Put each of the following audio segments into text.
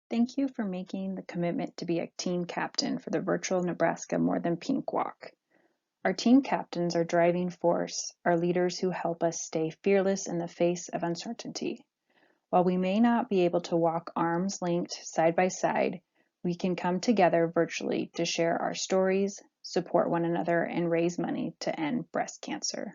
Thank you for making the commitment to be a team captain for the virtual Nebraska More Than Pink Walk. Our team captains are driving force, are leaders who help us stay fearless in the face of uncertainty. While we may not be able to walk arms linked side by side, we can come together virtually to share our stories, support one another, and raise money to end breast cancer.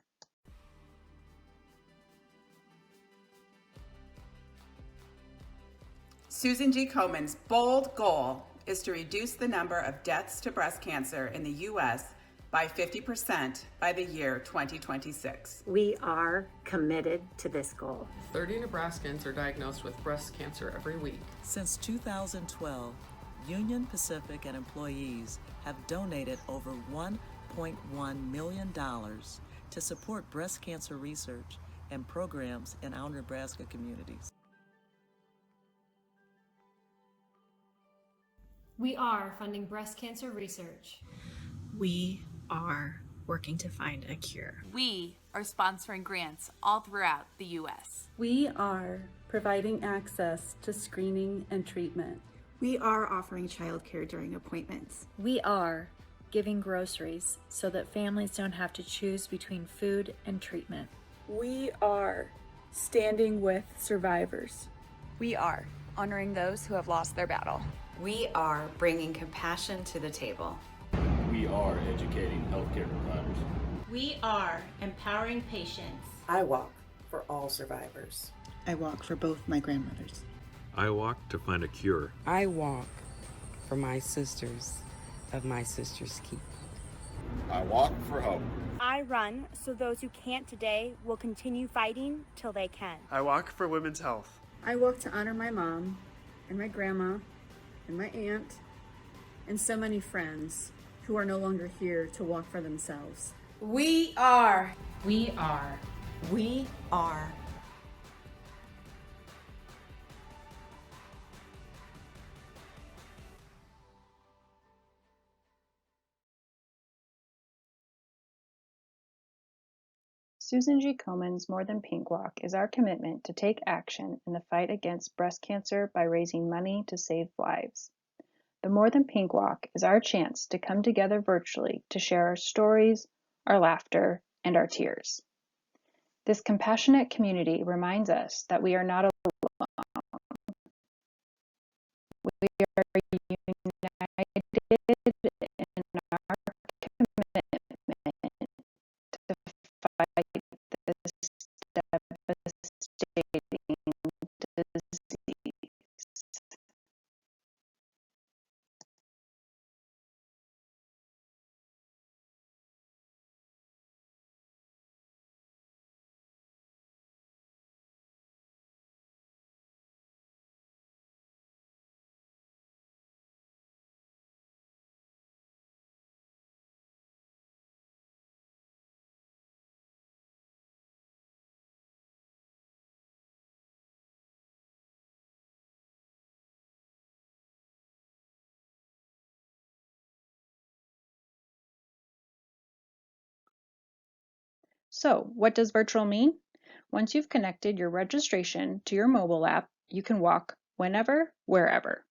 Susan G. Komen's bold goal is to reduce the number of deaths to breast cancer in the U.S. by 50% by the year 2026. We are committed to this goal. 30 Nebraskans are diagnosed with breast cancer every week. Since 2012, Union Pacific and employees have donated over $1.1 million to support breast cancer research and programs in our Nebraska communities. We are funding breast cancer research. We are working to find a cure. We are sponsoring grants all throughout the U.S. We are providing access to screening and treatment. We are offering childcare during appointments. We are giving groceries so that families don't have to choose between food and treatment. We are standing with survivors. We are honoring those who have lost their battle. We are bringing compassion to the table. We are educating healthcare providers. We are empowering patients. I walk for all survivors. I walk for both my grandmothers. I walk to find a cure. I walk for my sisters of my sister's keep. I walk for hope. I run so those who can't today will continue fighting till they can. I walk for women's health. I walk to honor my mom and my grandma and my aunt and so many friends who are no longer here to walk for themselves. We are. We are. We are. Susan G. Komen's More Than Pink Walk is our commitment to take action in the fight against breast cancer by raising money to save lives. The More Than Pink Walk is our chance to come together virtually to share our stories, our laughter, and our tears. This compassionate community reminds us that we are not alone. We are united in our commitment to fight this devastating disease. So, what does virtual mean? Once you've connected your registration to your mobile app, you can walk whenever, wherever.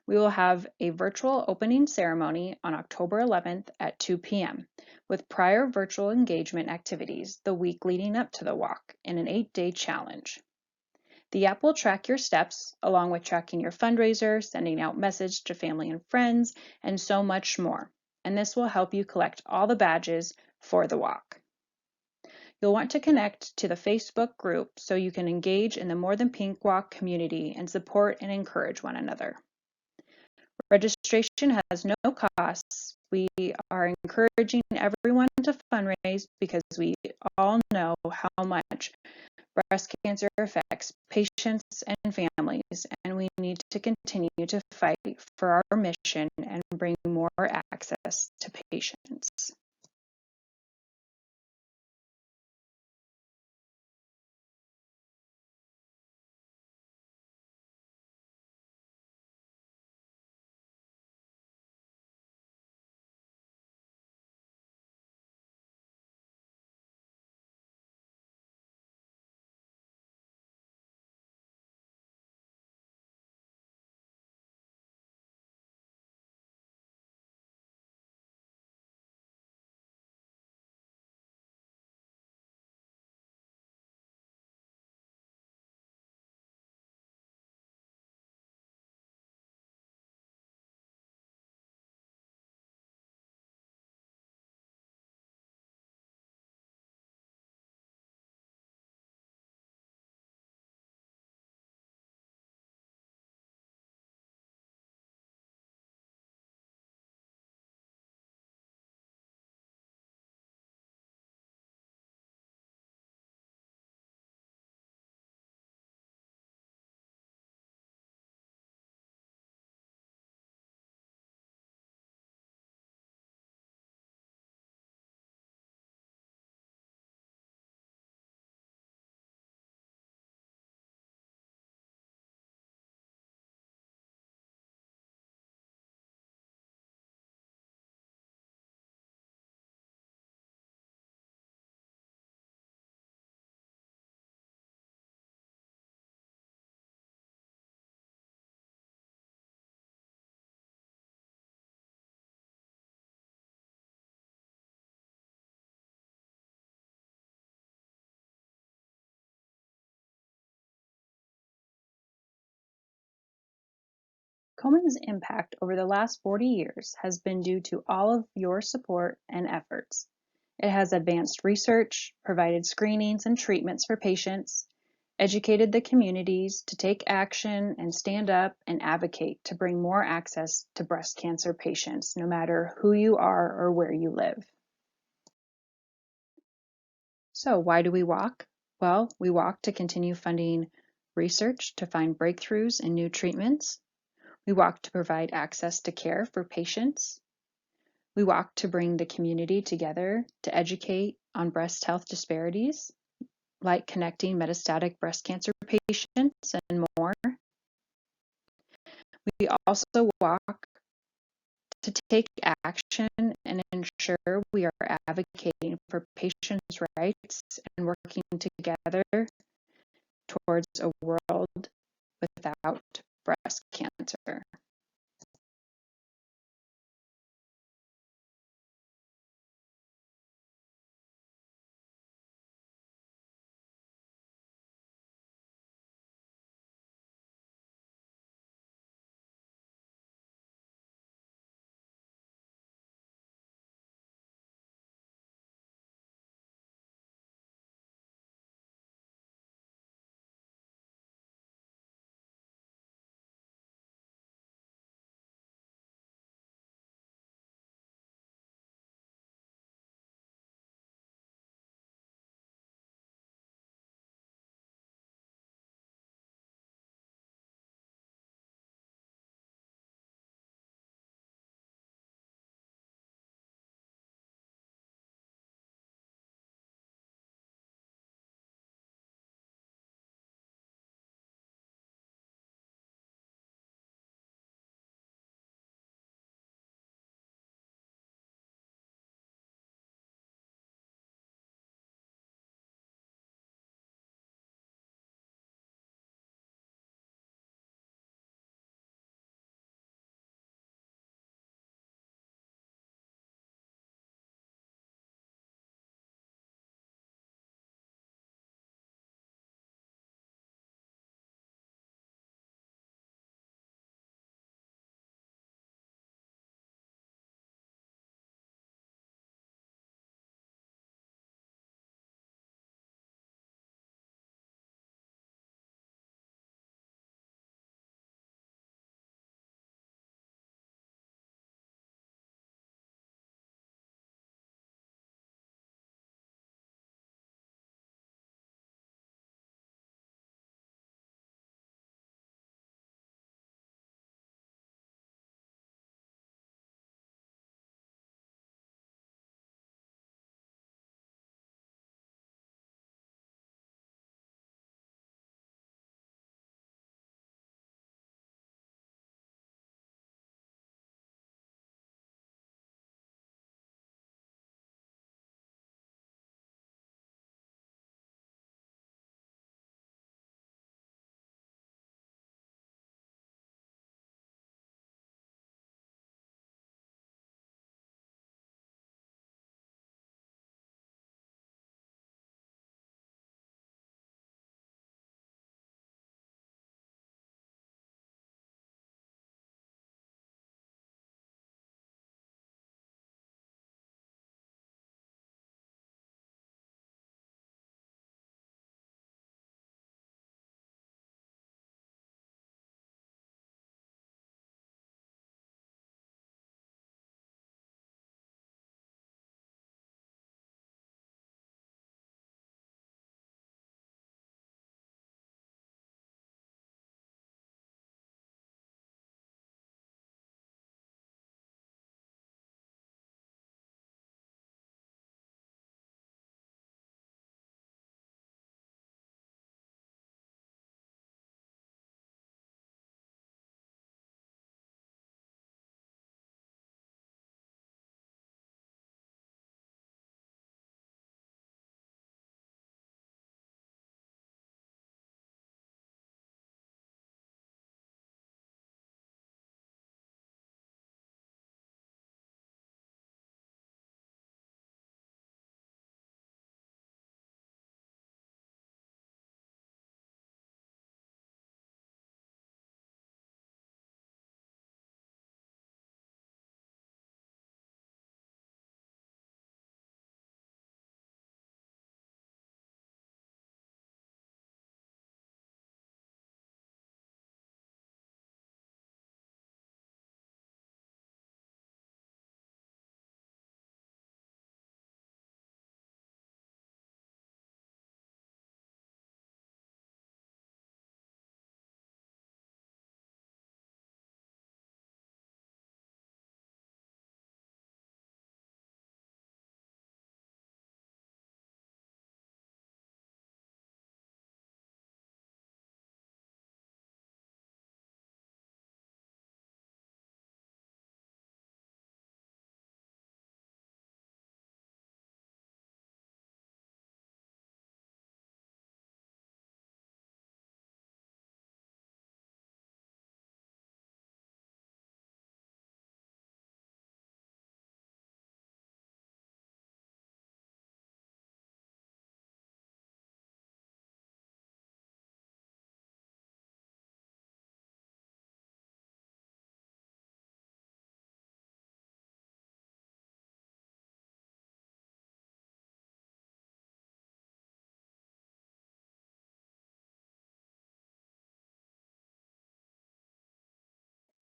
We will have a virtual opening ceremony on October 11th at 2 p.m. with prior virtual engagement activities the week leading up to the walk in an 8-day challenge. The app will track your steps along with tracking your fundraiser, sending out messages to family and friends, and so much more. And this will help you collect all the badges for the walk. You'll want to connect to the Facebook group so you can engage in the More Than Pink Walk community and support and encourage one another. Registration has no costs. We are encouraging everyone to fundraise because we all know how much breast cancer affects patients and families, and we need to continue to fight for our mission and bring more access to patients. Komens Impact over the last 40 years has been due to all of your support and efforts. It has advanced research, provided screenings and treatments for patients, educated the communities to take action and stand up and advocate to bring more access to breast cancer patients, no matter who you are or where you live. So why do we walk? Well, we walk to continue funding research to find breakthroughs and new treatments. We walk to provide access to care for patients. We walk to bring the community together to educate on breast health disparities, like connecting metastatic breast cancer patients and more. We also walk to take action and ensure we are advocating for patients' rights and working together towards a world without breast cancer.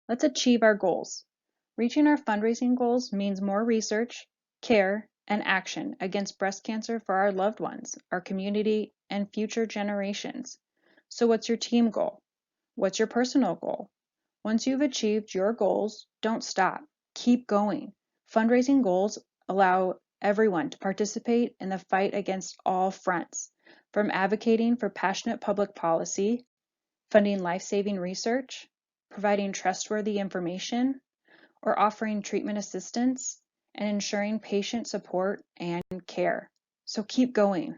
Let's achieve our goals. Reaching our fundraising goals means more research, care, and action against breast cancer for our loved ones, our community, and future generations. So what's your team goal? What's your personal goal? Once you've achieved your goals, don't stop. Keep going. Fundraising goals allow everyone to participate in the fight against all fronts, from advocating for passionate public policy, funding life-saving research, providing trustworthy information, or offering treatment assistance, and ensuring patient support and care. So keep going.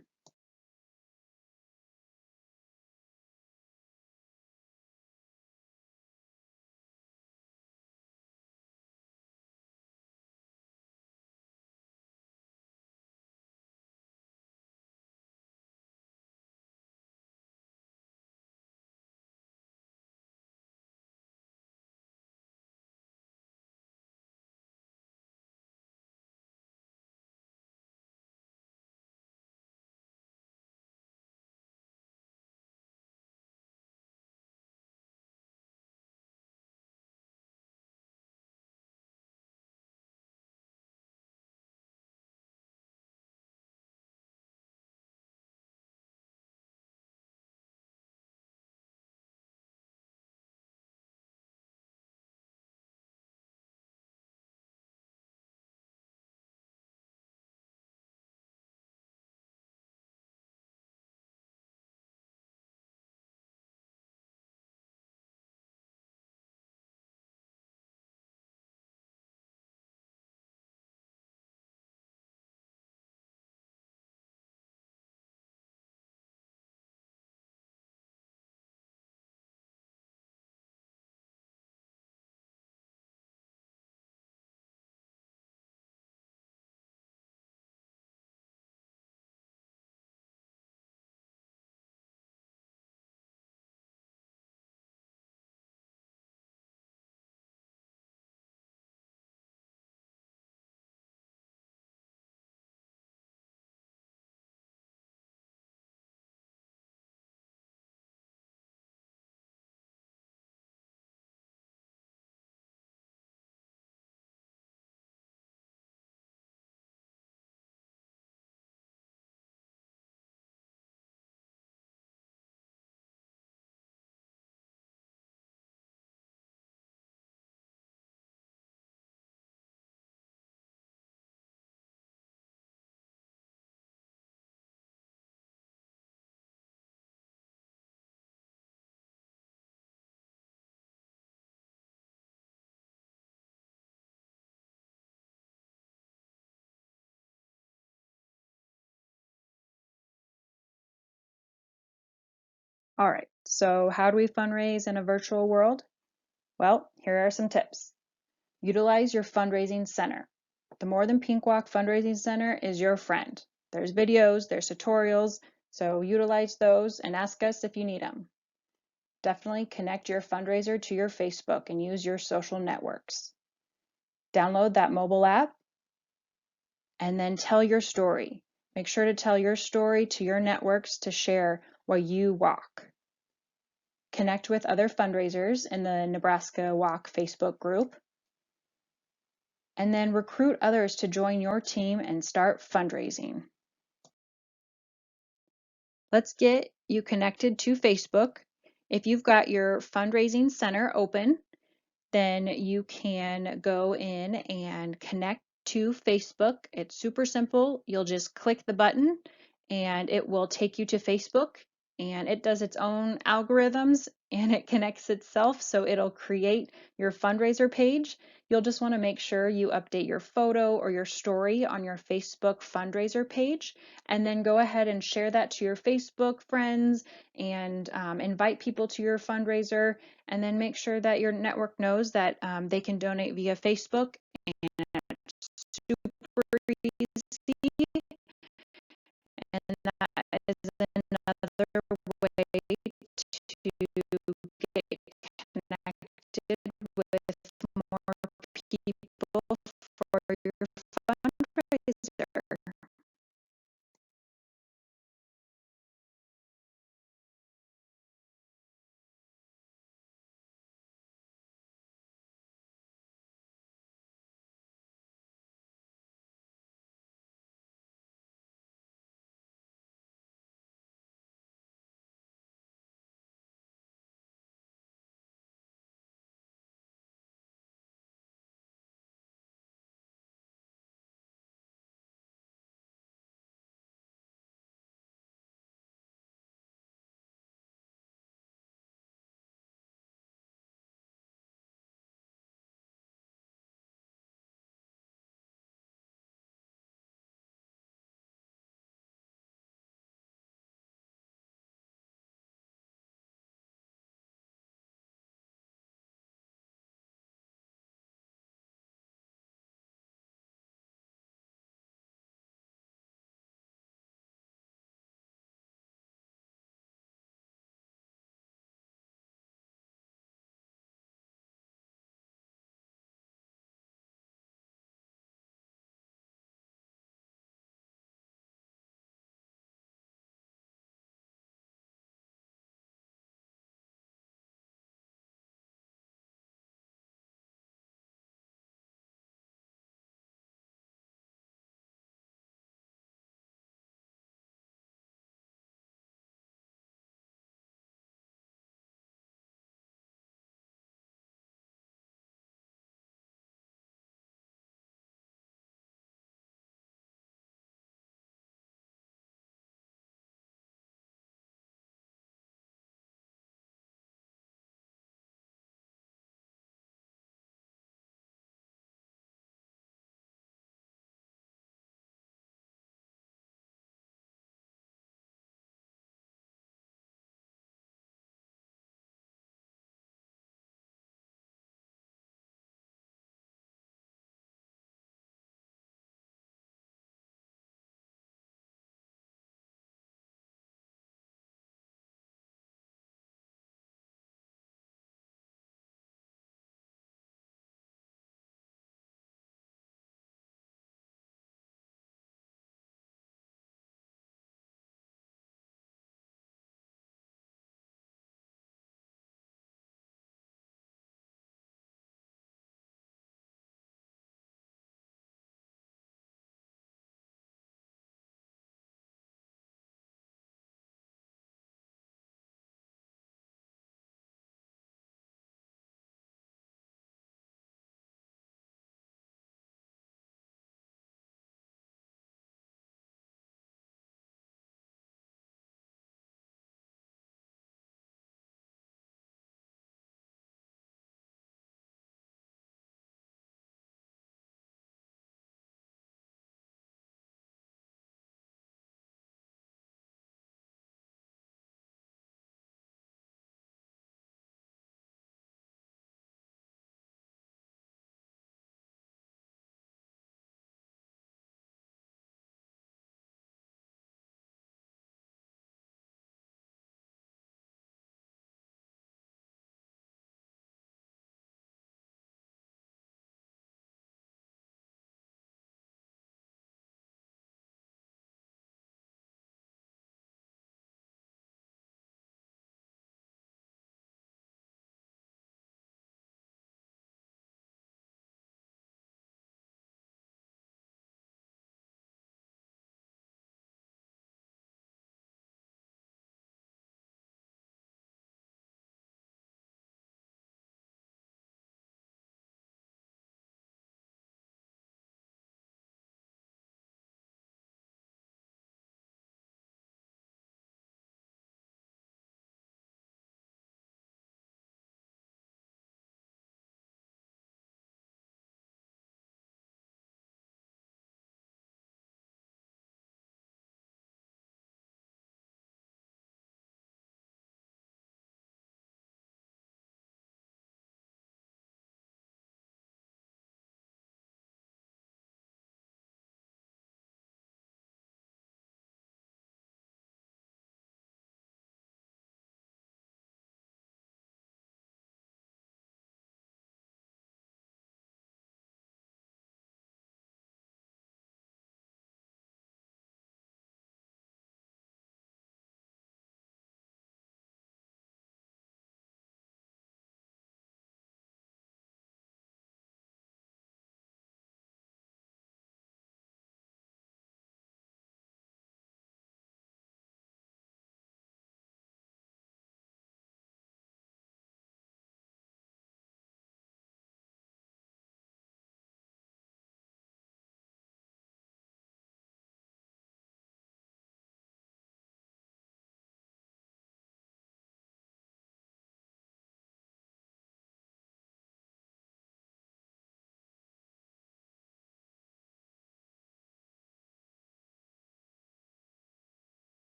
All right, so how do we fundraise in a virtual world? Well, here are some tips. Utilize your fundraising center. The More Than Pink Walk Fundraising Center is your friend. There's videos, there's tutorials, so utilize those and ask us if you need them. Definitely connect your fundraiser to your Facebook and use your social networks. Download that mobile app and then tell your story. Make sure to tell your story to your networks to share why you walk. Connect with other fundraisers in the Nebraska Walk Facebook group, and then recruit others to join your team and start fundraising. Let's get you connected to Facebook. If you've got your fundraising center open, then you can go in and connect to Facebook. It's super simple. You'll just click the button and it will take you to Facebook, and it does its own algorithms and it connects itself, so it'll create your fundraiser page. You'll just want to make sure you update your photo or your story on your Facebook fundraiser page, and then go ahead and share that to your Facebook friends and invite people to your fundraiser, and then make sure that your network knows that they can donate via Facebook, and it's super easy, and that is another way to get connected with more people for your fundraiser.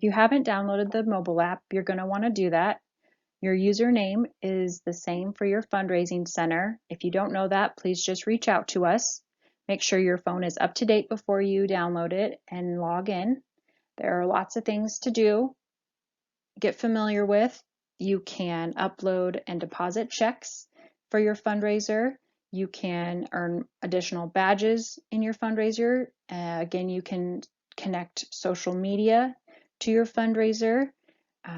If you haven't downloaded the mobile app, you're going to want to do that. Your username is the same for your fundraising center. If you don't know that, please just reach out to us. Make sure your phone is up to date before you download it and log in. There are lots of things to do. Get familiar with. You can upload and deposit checks for your fundraiser. You can earn additional badges in your fundraiser. Again, you can connect social media to your fundraiser.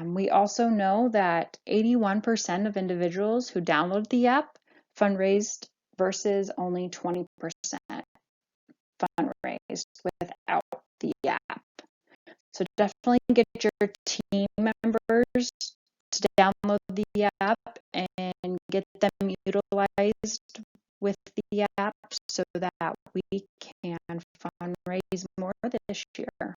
We also know that 81% of individuals who download the app fundraised versus only 20% fundraised without the app. So definitely get your team members to download the app and get them utilized with the app so that we can fundraise more this year.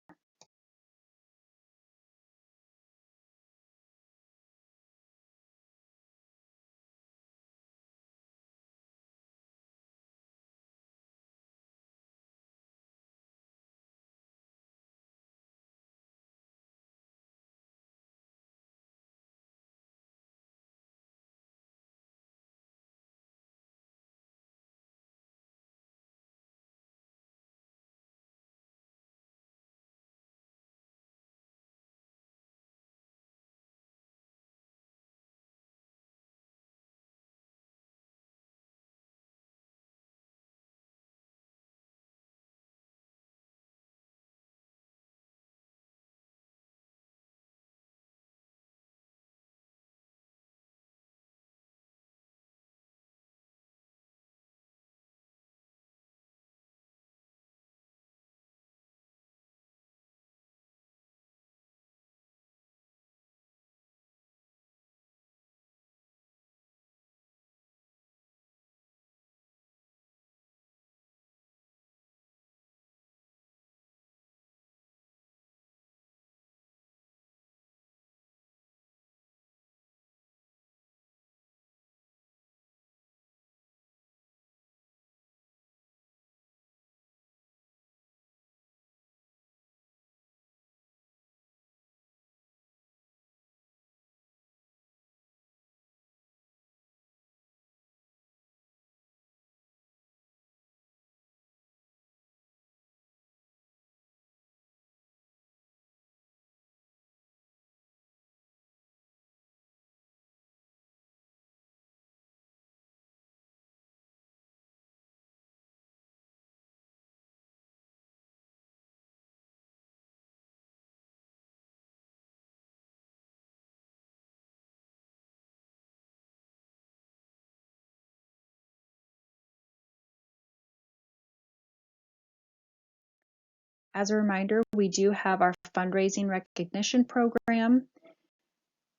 As a reminder, we do have our fundraising recognition program.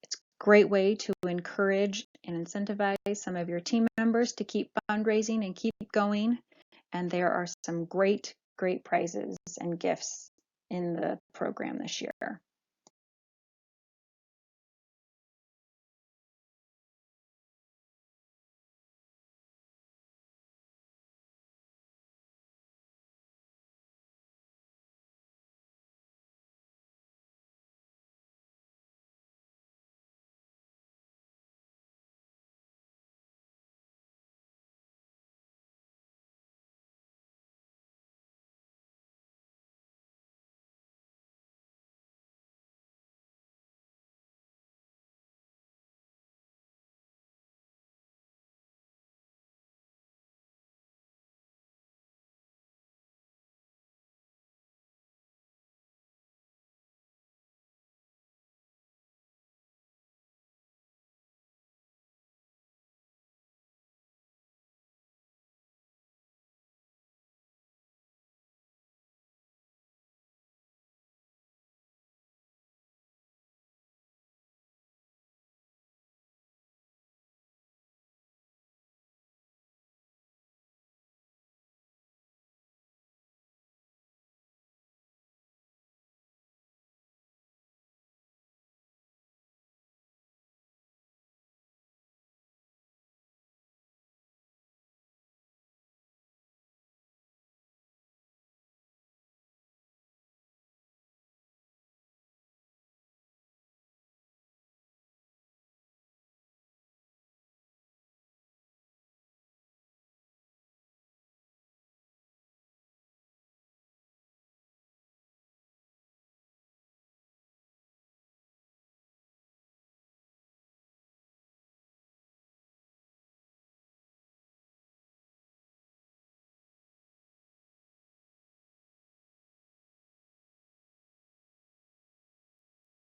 It's a great way to encourage and incentivize some of your team members to keep fundraising and keep going. And there are some great prizes and gifts in the program this year.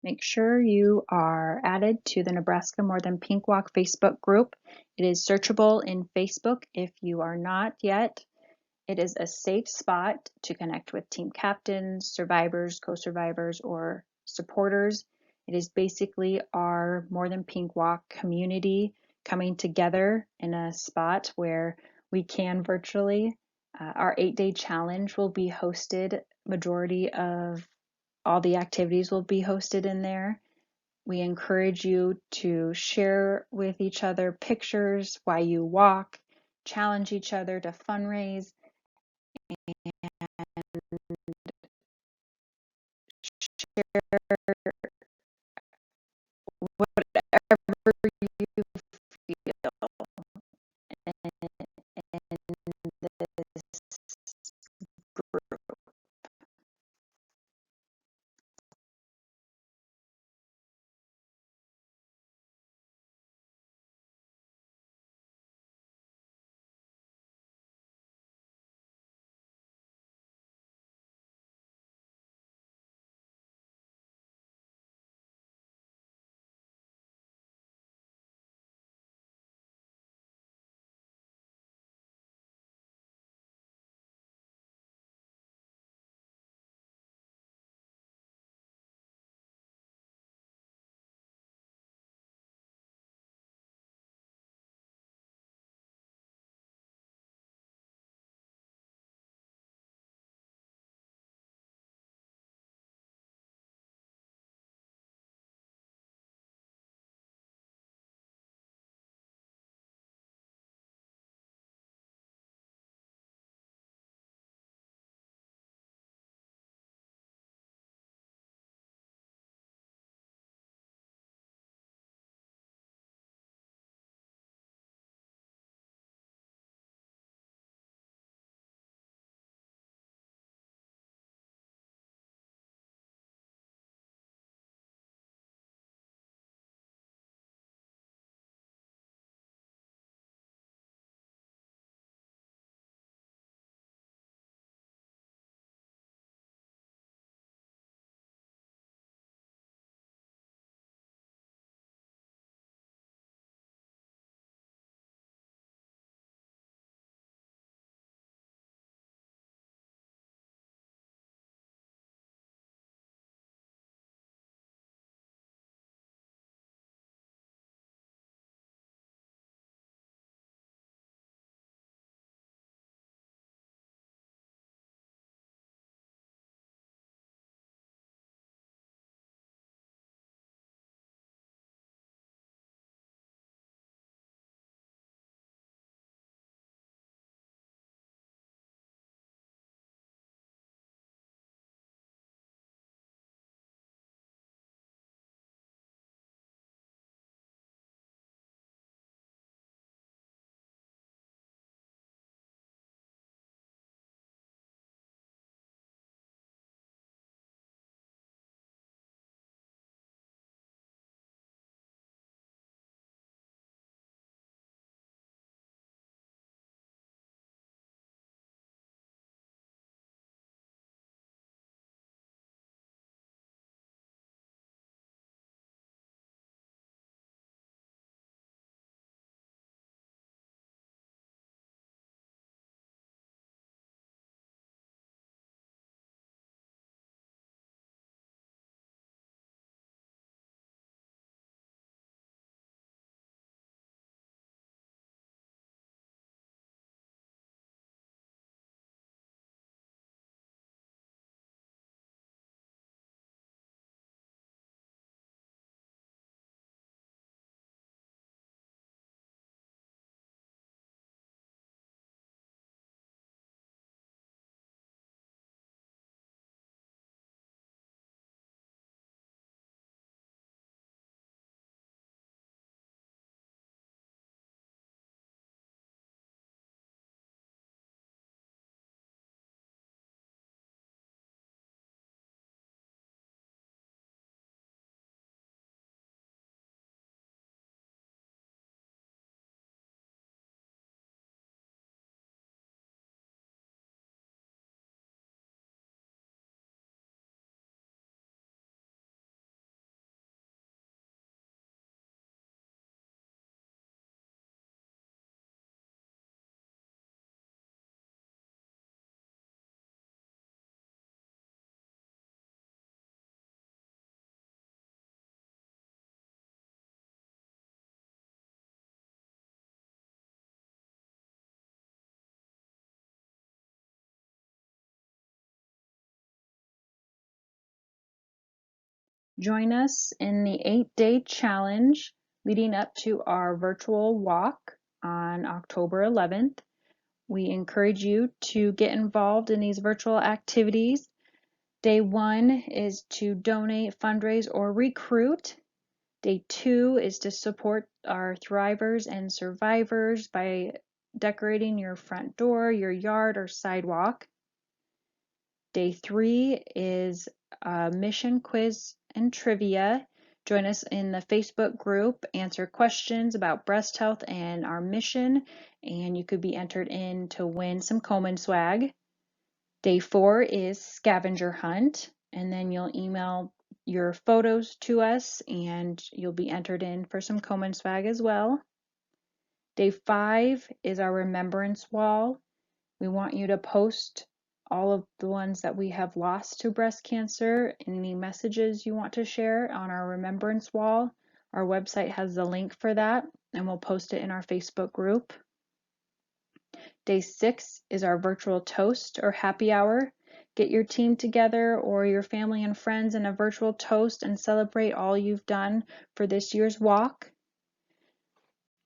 Make sure you are added to the Nebraska More Than Pink Walk Facebook group. It is searchable in Facebook if you are not yet. It is a safe spot to connect with team captains, survivors, co-survivors, or supporters. It is basically our More Than Pink Walk community coming together in a spot where we can virtually. Our 8-day challenge will be hosted. Majority of all the activities will be hosted in there. We encourage you to share with each other pictures, why you walk, challenge each other to fundraise, share whatever you feel in this group. Join us in the 8-day challenge leading up to our virtual walk on October 11th. We encourage you to get involved in these virtual activities. Day 1 is to donate, fundraise, or recruit. Day 2 is to support our thrivers and survivors by decorating your front door, your yard, or sidewalk. Day 3 is a mission quiz and trivia. Join us in the Facebook group, answer questions about breast health and our mission, and you could be entered in to win some Komen swag. Day 4 is scavenger hunt, and then you'll email your photos to us and you'll be entered in for some Komen swag as well. Day 5 is our remembrance wall. We want you to post all of the ones that we have lost to breast cancer, any messages you want to share on our remembrance wall. Our website has the link for that, and we'll post it in our Facebook group. Day 6 is our virtual toast or happy hour. Get your team together or your family and friends in a virtual toast and celebrate all you've done for this year's walk.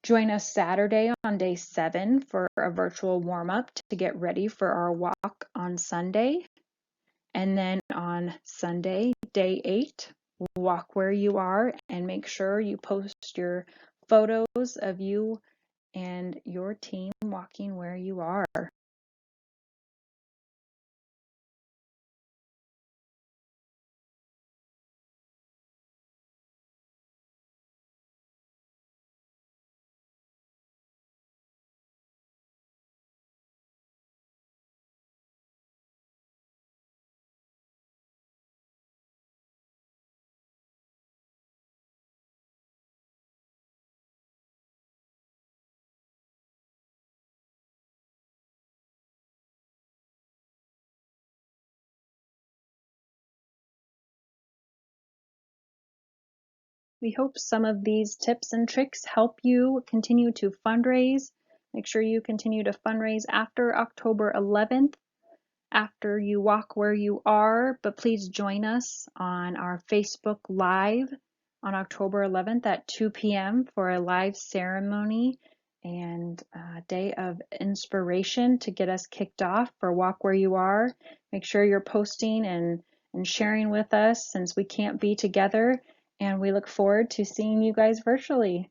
Join us Saturday on day 7 for a virtual warm-up to get ready for our walk on Sunday. And then on Sunday, day 8, walk where you are and make sure you post your photos of you and your team walking where you are. We hope some of these tips and tricks help you continue to fundraise. Make sure you continue to fundraise after October 11th, after you walk where you are, but please join us on our Facebook Live on October 11th at 2 p.m. for a live ceremony and a day of inspiration to get us kicked off for Walk Where You Are. Make sure you're posting and sharing with us since we can't be together, and we look forward to seeing you guys virtually.